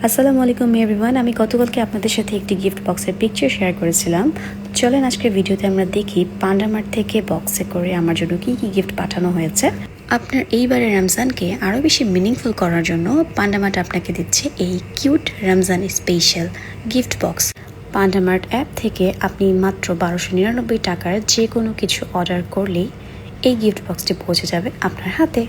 আসসালামু আলাইকুম এভরিওয়ান। আমি গতকালকে আপনাদের সাথে একটি গিফট বক্সের পিকচার শেয়ার করেছিলাম। চলেন আজকের ভিডিওতে আমরা দেখি পান্ডা মার্ট থেকে বক্সে করে আমার জন্য কি কি গিফট পাঠানো হয়েছে। আপনার এইবারের রমজানকে আরও বেশি মিনিংফুল করার জন্য পান্ডা মার্ট আপনাকে দিচ্ছে এই cute Ramzan special gift box. Panda Mart app থেকে আপনি মাত্র 1299 টাকার যে কোনো কিছু অর্ডার করলেই এই গিফট বক্সটি পৌঁছে যাবে আপনার হাতে।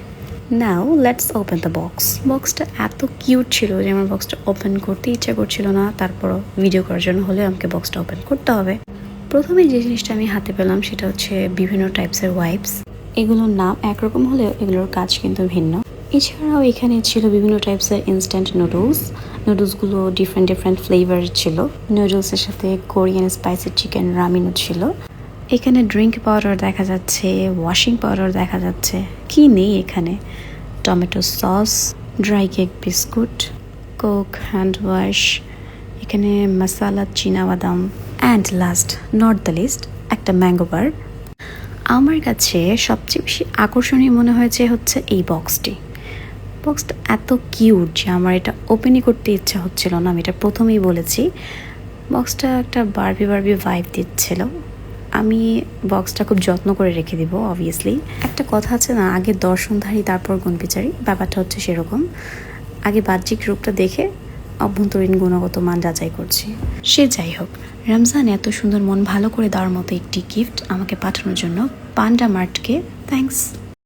Now let's open the box. বক্সটা এত কিউট ছিল যে আমার বক্সটা ওপেন করতে ইচ্ছা করছিল না, তারপরও ভিডিও করার জন্য হলে আমাকে বক্সটা ওপেন করতে হবে। প্রথমে যে জিনিসটা আমি হাতে পেলাম সেটা হচ্ছে বিভিন্ন টাইপসের ওয়াইপস। এগুলোর নাম একরকম হলেও এগুলোর কাজ কিন্তু ভিন্ন। এছাড়াও এখানে ছিল বিভিন্ন টাইপসের ইনস্ট্যান্ট নুডলসগুলো ডিফারেন্ট ফ্লেভার ছিল। নুডলসের সাথে কোরিয়ান স্পাইসি চিকেন রামিনও ছিল। এখানে ড্রিঙ্ক পাউডার দেখা যাচ্ছে, ওয়াশিং পাউডার দেখা যাচ্ছে, কি নেই এখানে। Tomato sauce, dry cake biscuit, Coke hand wash, এখানে মশালা চীনাবাদাম and last not the list একটা ম্যাঙ্গো বার। আমার কাছে সবচেয়ে বেশি আকর্ষণীয় মনে হয়েছে হচ্ছে এই বক্সটা এত কিউট যে আমার এটা ওপেনই করতে ইচ্ছা হচ্ছিল না। আমি এটা প্রথমেই বলেছি, বক্সটা একটা বারবি ভাইব দিচ্ছিল। আমি বক্সটা খুব যত্ন করে রেখে দিব। অবভিয়াসলি একটা কথা আছে না, আগে দর্শনধারী তারপর গুণবিচারী, ব্যাপারটা হচ্ছে সেরকম। আগে বাহ্যিক রূপটা দেখে অভ্যন্তরীণ গুণগত মান যাচাই করছি। সে যাই হোক, রমজান এত সুন্দর মন ভালো করে দেওয়ার মতো একটি গিফট আমাকে পাঠানোর জন্য পান্ডা মার্টকে থ্যাঙ্কস।